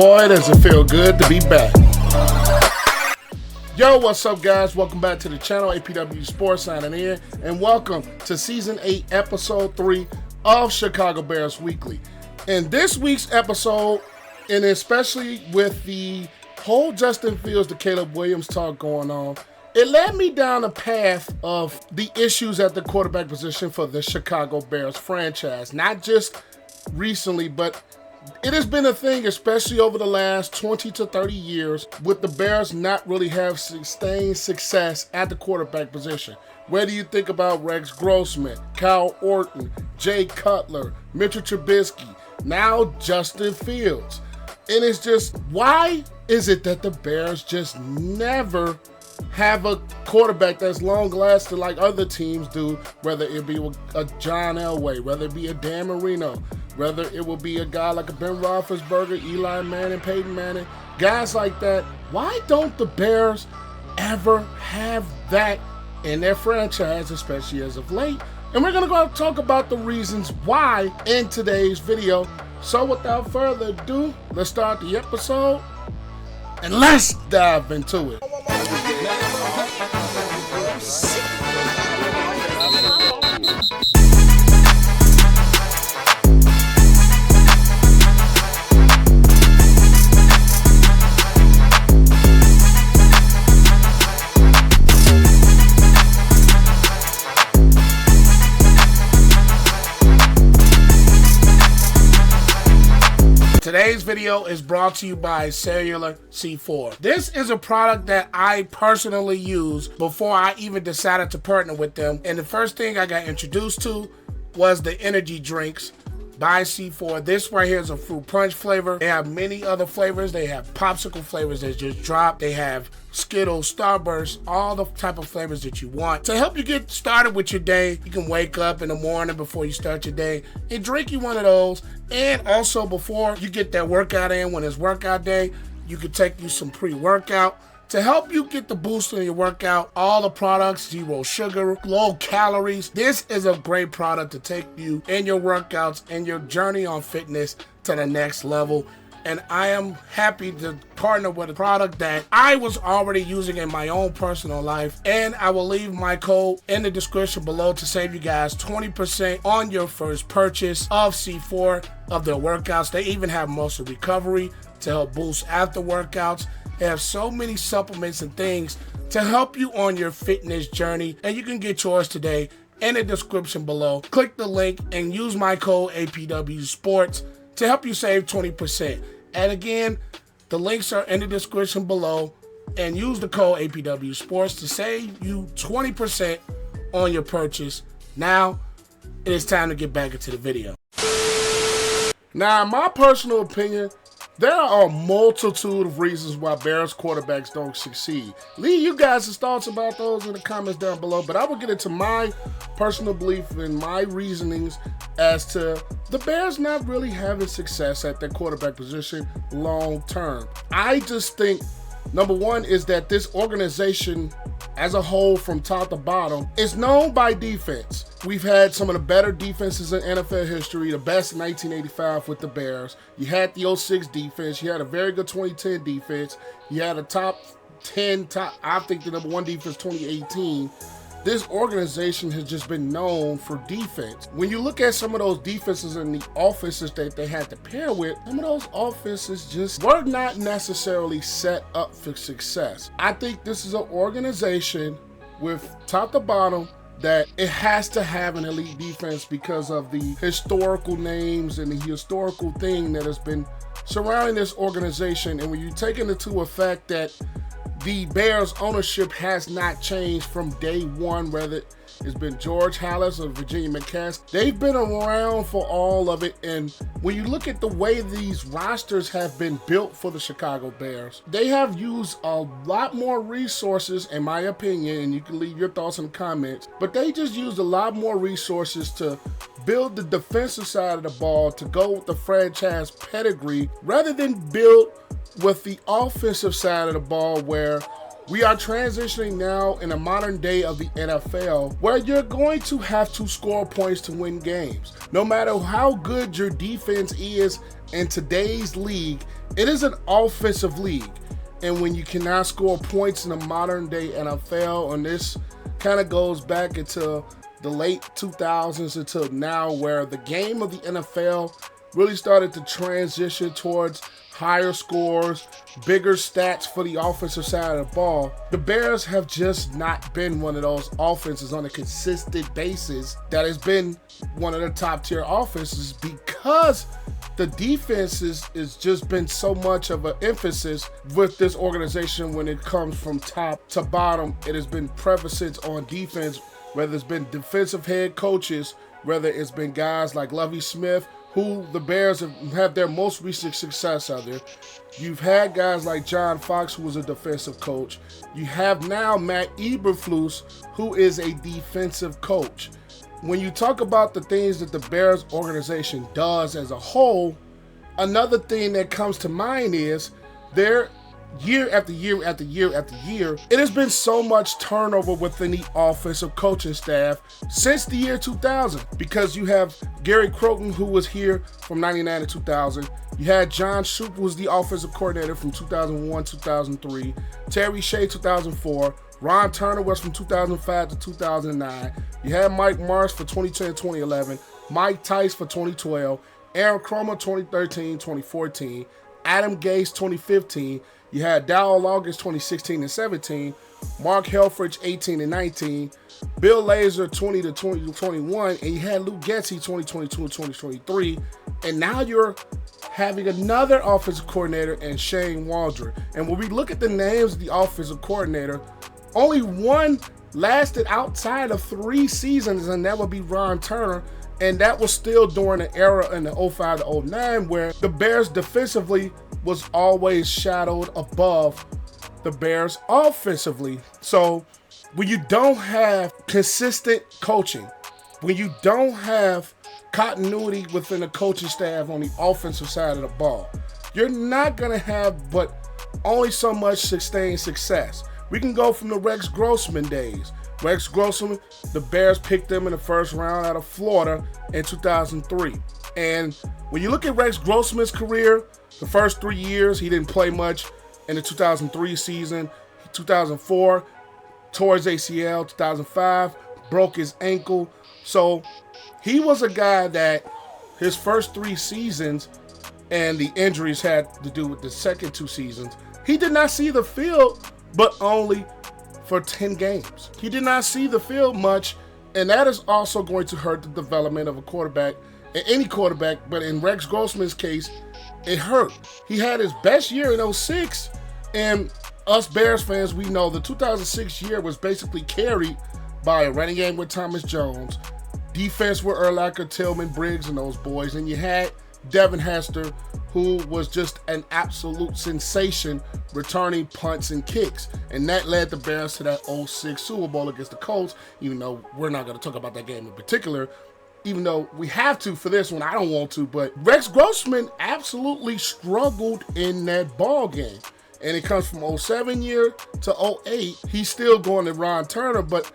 Boy, does it feel good to be back. Yo, what's up, guys? Welcome back to the channel. Ep.3 Sports signing in, and welcome to Season 8, Episode 3 of Chicago Bears Weekly. In this week's episode, and especially with the whole Justin Fields to Caleb Williams talk going on, it led me down a path of the issues at the quarterback position for the Chicago Bears franchise. Not just recently, but it has been a thing, especially over the last 20 to 30 years, with the Bears not really have sustained success at the quarterback position. Whether you think about Rex Grossman, Kyle Orton, Jay Cutler, Mitchell Trubisky, now Justin Fields. And it's just, why is it that the Bears just never have a quarterback that's long-lasting like other teams do, whether it be a John Elway, whether it be a Dan Marino, whether it will be a guy like a Ben Roethlisberger, Eli Manning, Peyton Manning, guys like that. Why don't the Bears ever have that in their franchise, especially as of late? And we're going to go talk about the reasons why in today's video. So without further ado, let's start the episode and let's dive into it. Today's video is brought to you by Cellular C4. This is a product that I personally used before I even decided to partner with them. And the first thing I got introduced to was the energy drinks by C4. This right here is a fruit punch flavor. They have many other flavors. They have popsicle flavors that just dropped. They have Skittles, Starburst, all the type of flavors that you want. To help you get started with your day, you can wake up in the morning before you start your day and drink you one of those. And also before you get that workout in, when it's workout day, you can take you some pre-workout to help you get the boost in your workout. All the products, 0 sugar, low calories. This is a great product to take you in your workouts and your journey on fitness to the next level. And I am happy to partner with a product that I was already using in my own personal life. And I will leave my code in the description below to save you guys 20% on your first purchase of C4 of their workouts. They even have muscle recovery to help boost after workouts. They have so many supplements and things to help you on your fitness journey. And you can get yours today in the description below. Click the link and use my code APW Sports to help you save 20%. And again, the links are in the description below, and use the code APW Sports to save you 20% on your purchase. Now, it is time to get back into the video. Now, in my personal opinion, there are a multitude of reasons why Bears quarterbacks don't succeed. Leave you guys' thoughts about those in the comments down below, but I will get into my personal belief and my reasonings as to the Bears not really having success at their quarterback position long term. I just think, number one, is that this organization as a whole from top to bottom is known by defense. We've had some of the better defenses in NFL history, the best in 1985 with the Bears. You had the 06 defense. You had a very good 2010 defense. You had a top 10, I think the number one defense 2018. This organization has just been known for defense. When you look at some of those defenses and the offenses that they had to pair with, some of those offenses just were not necessarily set up for success. I think this is an organization with top to bottom that it has to have an elite defense because of the historical names and the historical thing that has been surrounding this organization. And when you take into effect that the Bears ownership has not changed from day one, whether it's been George Halas or Virginia McCaskey. They've been around for all of it. And when you look at the way these rosters have been built for the Chicago Bears, they have used a lot more resources, in my opinion, and you can leave your thoughts in the comments, but they just used a lot more resources to build the defensive side of the ball, to go with the franchise pedigree, rather than build with the offensive side of the ball, where We are transitioning now in a modern day of the NFL where you're going to have to score points to win games. No matter how good your defense is in today's league, it is an offensive league. And when you cannot score points in the modern day NFL, and this kind of goes back into the late 2000s until now, where the game of the NFL really started to transition towards higher scores, bigger stats for the offensive side of the ball. The Bears have just not been one of those offenses on a consistent basis that has been one of the top tier offenses, because the defense is just been so much of an emphasis with this organization. When it comes from top to bottom, it has been prevalence on defense, whether it's been defensive head coaches, whether it's been guys like Lovie Smith, who the Bears have had their most recent success under. You've had guys like John Fox, who was a defensive coach. You have now Matt Eberflus, who is a defensive coach. When you talk about the things that the Bears organization does as a whole, another thing that comes to mind is their year after year after year after year, it has been so much turnover within the offensive coaching staff since the year 2000, because you have Gary Crowton, who was here from 99 to 2000. You had John Shoup, who was the offensive coordinator from 2001, 2003. Terry Shea, 2004. Ron Turner was from 2005 to 2009. You had Mike Marsh for 2010, 2011. Mike Tice for 2012. Aaron Cromer, 2013, 2014. Adam Gase, 2015. You had Dowell August 2016 and 17, Mark Helfrich 18 and 19, Bill Lazor 20 to 21, and you had Lou Getsy 2022 and 2023. And now you're having another offensive coordinator in Shane Waldron. And when we look at the names of the offensive coordinator, only one lasted outside of 3 seasons, and that would be Ron Turner. And that was still during the era in the 05 to 09 where the Bears defensively was always shadowed above the Bears offensively. So when you don't have consistent coaching, when you don't have continuity within the coaching staff on the offensive side of the ball, you're not going to have but only so much sustained success. We can go from the Rex Grossman days. Rex Grossman, the Bears picked him in the first round out of Florida in 2003. And when you look at Rex Grossman's career, the first 3 years, he didn't play much. In the 2003 season, 2004, tore his ACL, 2005, broke his ankle. So he was a guy that his first 3 seasons, and the injuries had to do with the second 2 seasons, he did not see the field, but only for 10 games. He did not see the field much, and that is also going to hurt the development of a quarterback, any quarterback, but in Rex Grossman's case, it hurt. He had his best year in 06, and us Bears fans, we know the 2006 year was basically carried by a running game with Thomas Jones, defense with Urlacher, Tillman, Briggs, and those boys, and you had Devin Hester, who was just an absolute sensation returning punts and kicks. And that led the Bears to that 06 Super Bowl against the Colts, even though we're not going to talk about that game in particular, even though we have to for this one. I don't want to, but Rex Grossman absolutely struggled in that ball game. And it comes from 07 year to 08. He's still going to Ron Turner, but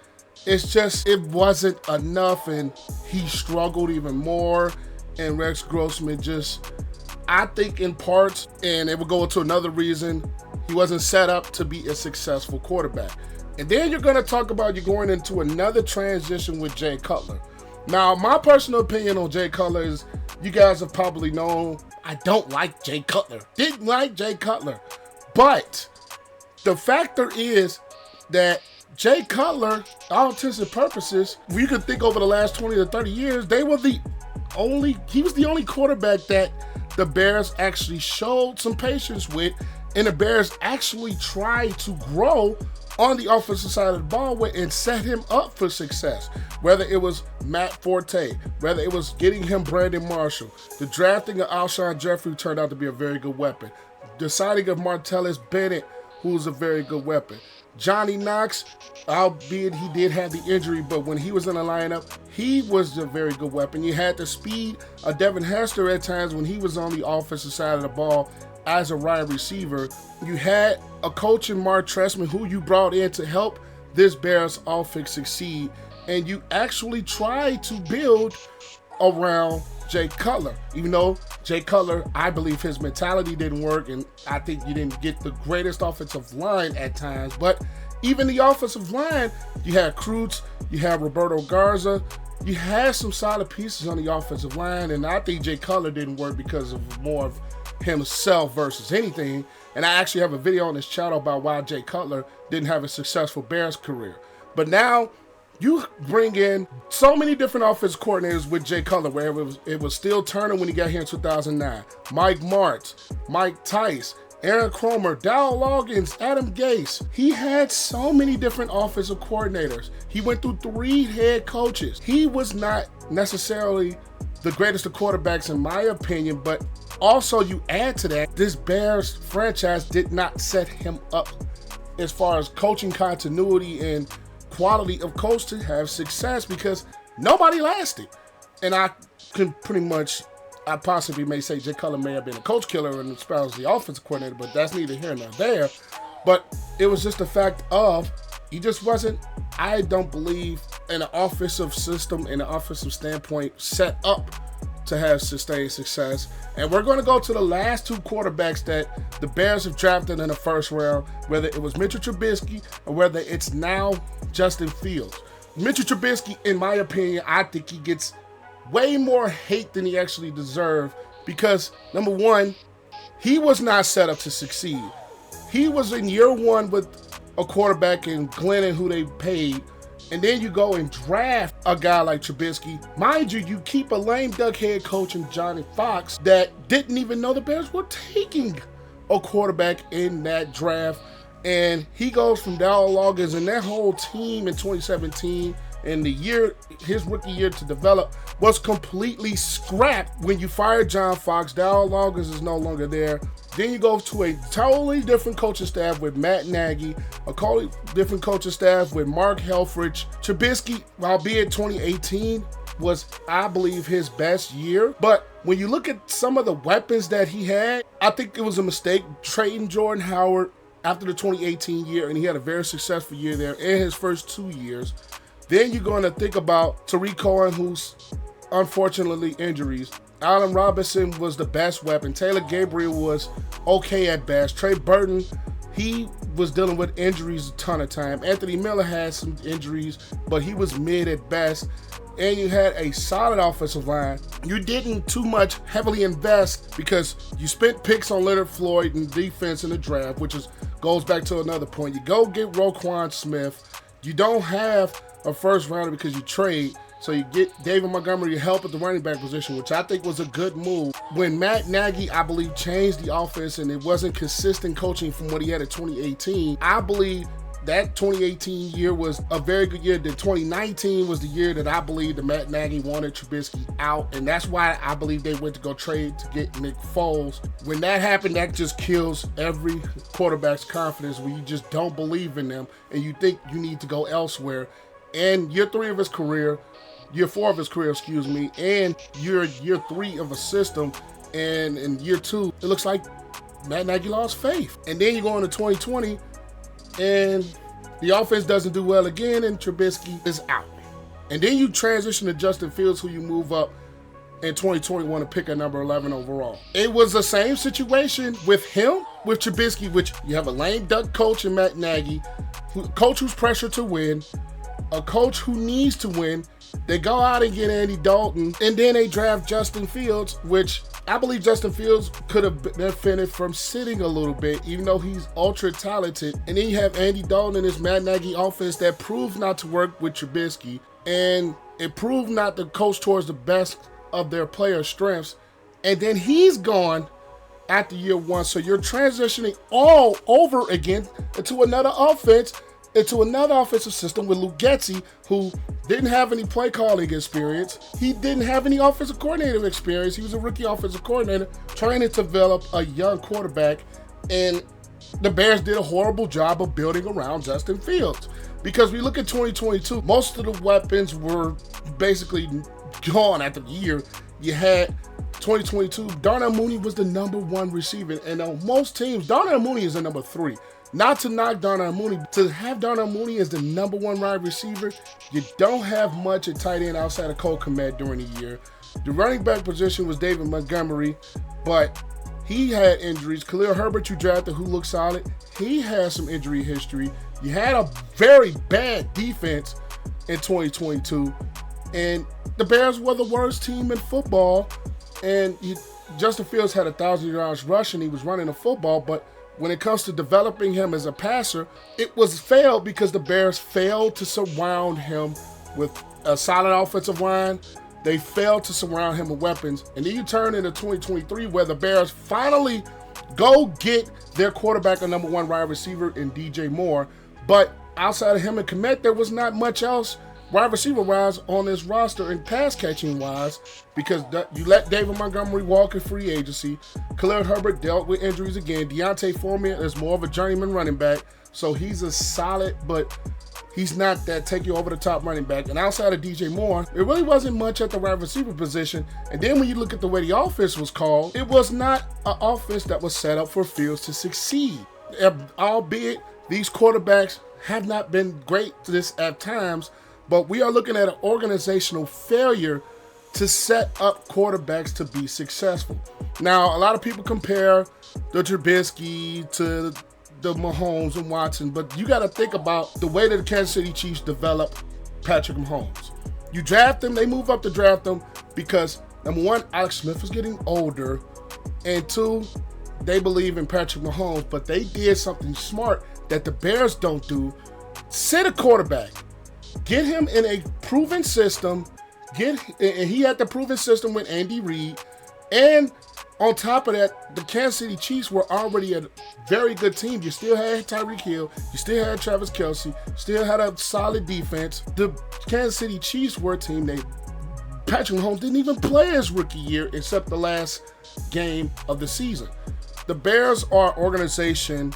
it's just, it wasn't enough, and he struggled even more. And Rex Grossman just, I think in parts, and it will go into another reason, he wasn't set up to be a successful quarterback. And then you're going to talk about you're going into another transition with Jay Cutler. Now, my personal opinion on Jay Cutler is, you guys have probably known, I don't like Jay Cutler. Didn't like Jay Cutler. But the factor is that Jay Cutler, all intents and purposes, we could think over the last 20 to 30 years, he was the only quarterback that the Bears actually showed some patience with, and the Bears actually tried to grow on the offensive side of the ball with and set him up for success. Whether it was Matt Forte, whether it was getting him Brandon Marshall, the drafting of Alshon Jeffrey turned out to be a very good weapon. The signing of Martellus Bennett, who was a very good weapon. Johnny Knox, albeit he did have the injury, but when he was in the lineup, he was a very good weapon. You had the speed of Devin Hester at times when he was on the offensive side of the ball, as a wide receiver. You had a coach in Mark Trestman who you brought in to help this Bears offense succeed, and you actually tried to build around Jay Cutler. Even though Jay Cutler, I believe his mentality didn't work, and I think you didn't get the greatest offensive line at times. But even the offensive line, you had Cruz, you had Roberto Garza, you had some solid pieces on the offensive line, and I think Jay Cutler didn't work because of more of himself versus anything. And I actually have a video on this channel about why Jay Cutler didn't have a successful Bears career. But now you bring in so many different offensive coordinators with Jay Cutler, where it was still Turner when he got here in 2009, Mike Martz, Mike Tice, Aaron Cromer, Dowell Loggins, Adam Gase. He had so many different offensive coordinators. He went through 3 head coaches. He was not necessarily the greatest of quarterbacks in my opinion, but also you add to that, this Bears franchise did not set him up as far as coaching continuity and quality of coach to have success, because nobody lasted. And I can pretty much, I possibly may say Jay Cutler may have been a coach killer and as far as the offensive coordinator, but that's neither here nor there. But it was just the fact of, he just wasn't, I don't believe, in an offensive system, in an offensive standpoint, set up to have sustained success. And we're going to go to the last 2 quarterbacks that the Bears have drafted in the first round, whether it was Mitchell Trubisky or whether it's now Justin Fields. Mitchell Trubisky, in my opinion, I think he gets way more hate than he actually deserved, because number one, he was not set up to succeed. He was in year 1 with a quarterback in Glennon who they paid, and then you go and draft a guy like Trubisky. Mind you, you keep a lame duck head coach in Johnny Fox that didn't even know the Bears were taking a quarterback in that draft. And he goes from Dowell Loggins and that whole team in 2017, and the year, his rookie year to develop, was completely scrapped. When you fire John Fox, Dowell Loggins is no longer there. Then you go to a totally different coaching staff with Matt Nagy, a totally different coaching staff with Mark Helfrich. Trubisky, albeit 2018, was, I believe, his best year. But when you look at some of the weapons that he had, I think it was a mistake trading Jordan Howard after the 2018 year, and he had a very successful year there in his first 2 years. Then you're going to think about Tariq Cohen, who's unfortunately injuries. Allen Robinson was the best weapon. Taylor Gabriel was okay at best. Trey Burton, he was dealing with injuries a ton of time. Anthony Miller had some injuries, but he was mid at best. And you had a solid offensive line. You didn't too much heavily invest because you spent picks on Leonard Floyd and defense in the draft, which goes back to another point. You go get Roquan Smith. You don't have a first rounder because you trade. So you get David Montgomery to help at the running back position, which I think was a good move. When Matt Nagy, I believe, changed the offense and it wasn't consistent coaching from what he had in 2018, I believe that 2018 year was a very good year. The 2019 was the year that I believe that Matt Nagy wanted Trubisky out, and that's why I believe they went to go trade to get Nick Foles. When that happened, that just kills every quarterback's confidence when you just don't believe in them and you think you need to go elsewhere. And year 4 of his career, and year 3 of a system, and in year 2, it looks like Matt Nagy lost faith. And then you go into 2020, and the offense doesn't do well again, and Trubisky is out. And then you transition to Justin Fields, who you move up in 2021 to pick at number 11 overall. It was the same situation with him, with Trubisky, which you have a lame duck coach in Matt Nagy, a coach who's pressured to win, a coach who needs to win. They go out and get Andy Dalton, and then they draft Justin Fields, which I believe Justin Fields could have benefited from sitting a little bit, even though he's ultra talented. And then you have Andy Dalton and his Matt Nagy offense that proved not to work with Trubisky, and it proved not to coach towards the best of their player strengths. And then he's gone after year 1, so you're transitioning all over again into another offense, into another offensive system with Luke Getsy, who didn't have any play calling experience. He didn't have any offensive coordinator experience. He was a rookie offensive coordinator trying to develop a young quarterback, and the Bears did a horrible job of building around Justin Fields. Because we look at 2022, most of the weapons were basically gone after the year. You had 2022, Darnell Mooney was the #1 receiver. And on most teams, Darnell Mooney is the #3. Not to knock Darnell Mooney, to have Darnell Mooney as the #1 wide receiver, you don't have much at tight end outside of Kmet during the year. The running back position was David Montgomery, but he had injuries. Khalil Herbert, you drafted, who looked solid. He has some injury history. You had a very bad defense in 2022, and the Bears were the worst team in football. And Justin Fields had 1,000 yards rushing. He was running the football, but when it comes to developing him as a passer, it was failed because the Bears failed to surround him with a solid offensive line. They failed to surround him with weapons. And then you turn into 2023 where the Bears finally go get their quarterback, a #1 wide receiver in DJ Moore. But outside of him and Kmet, there was not much else wide receiver-wise on this roster and pass-catching-wise because you let David Montgomery walk in free agency. Khalil Herbert dealt with injuries again. Foreman is more of a journeyman running back, so he's a solid, but he's not that take you over the top running back. And outside of DJ Moore, it really wasn't much at the wide receiver position. And then when you look at the way the offense was called, it was not an offense that was set up for Fields to succeed. Albeit these quarterbacks have not been great at times, but we are looking at an organizational failure to set up quarterbacks to be successful. Now, a lot of people compare the Trubisky to the Mahomes and Watson, but you got to think about the way that the Kansas City Chiefs develop Patrick Mahomes. You draft them, they move up to draft them because, #1, Alex Smith is getting older, and 2, they believe in Patrick Mahomes, but they did something smart that the Bears don't do. Sit a quarterback. Get him in a proven system. And he had the proven system with Andy Reid. And on top of that, the Kansas City Chiefs were already a very good team. You still had Tyreek Hill. You still had Travis Kelce. Still had a solid defense. The Kansas City Chiefs were a team that Patrick Mahomes didn't even play his rookie year except the last game of the season. The Bears are an organization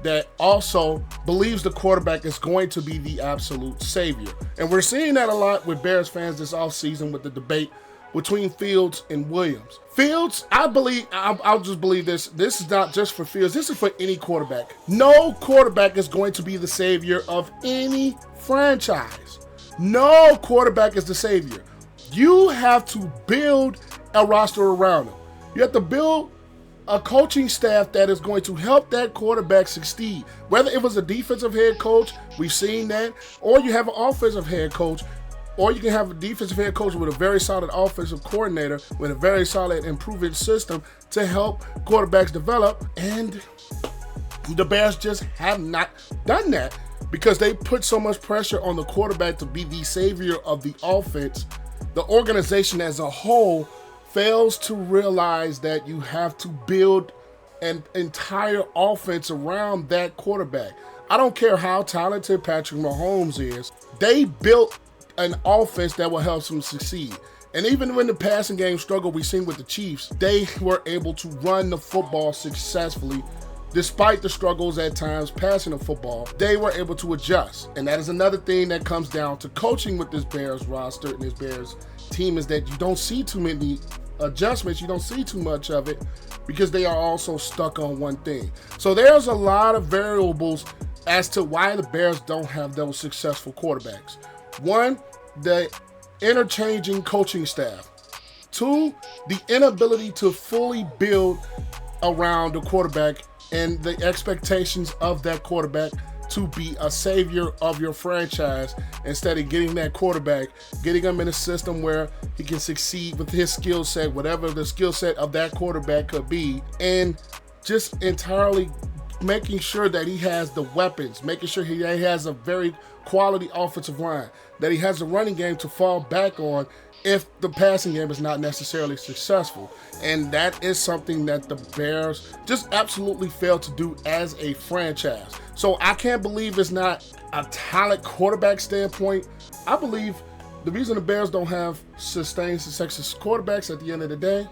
that also believes the quarterback is going to be the absolute savior. And we're seeing that a lot with Bears fans this offseason with the debate between Fields and Williams. Fields, I'll just believe this. This is not just for Fields. This is for any quarterback. No quarterback is going to be the savior of any franchise. No quarterback is the savior. You have to build a roster around him. You have to build a coaching staff that is going to help that quarterback succeed. Whether it was a defensive head coach, we've seen that, or you have an offensive head coach, or you can have a defensive head coach with a very solid offensive coordinator with a very solid and proven system to help quarterbacks develop. And the Bears just have not done that because they put so much pressure on the quarterback to be the savior of the offense. The organization as a whole fails to realize that you have to build an entire offense around that quarterback. I don't care how talented Patrick Mahomes is. They built an offense that will help them succeed. And even when the passing game struggled we've seen with the Chiefs, they were able to run the football successfully. Despite the struggles at times passing the football, they were able to adjust. And that is another thing that comes down to coaching with this Bears roster and this Bears team, is that you don't see too many adjustments. You don't see too much of it because they are also stuck on one thing. So there's a lot of variables as to why the Bears don't have those successful quarterbacks. 1, the interchanging coaching staff. 2, the inability to fully build around the quarterback and the expectations of that quarterback to be a savior of your franchise, instead of getting that quarterback, getting him in a system where he can succeed with his skill set, whatever the skill set of that quarterback could be, and just entirely making sure that he has the weapons, making sure he has a very quality offensive line, that he has a running game to fall back on if the passing game is not necessarily successful. And that is something that the Bears just absolutely failed to do as a franchise. So I can't believe it's not a talent quarterback standpoint. I believe the reason the Bears don't have sustained successful quarterbacks at the end of the day,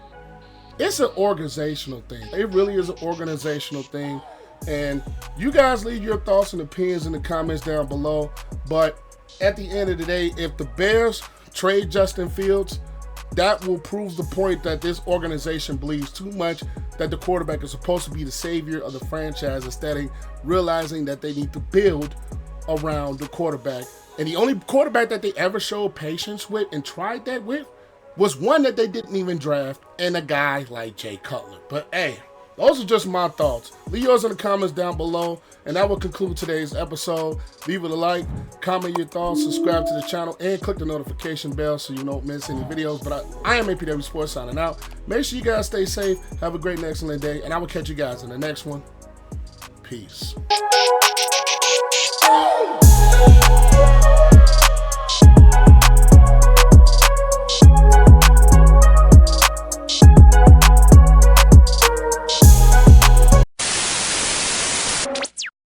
it's an organizational thing. It really is an organizational thing. And you guys leave your thoughts and opinions in the comments down below. But at the end of the day, if the Bears trade Justin Fields, that will prove the point that this organization believes too much that the quarterback is supposed to be the savior of the franchise instead of realizing that they need to build around the quarterback. And the only quarterback that they ever showed patience with and tried that with was one that they didn't even draft, and a guy like Jay Cutler. But hey, those are just my thoughts. Leave yours in the comments down below, and that will conclude today's episode. Leave it a like, comment your thoughts, subscribe to the channel, and click the notification bell so you don't miss any videos. But I am Ep.3 Sports signing out. Make sure you guys stay safe, have a great and excellent day, and I will catch you guys in the next one. Peace.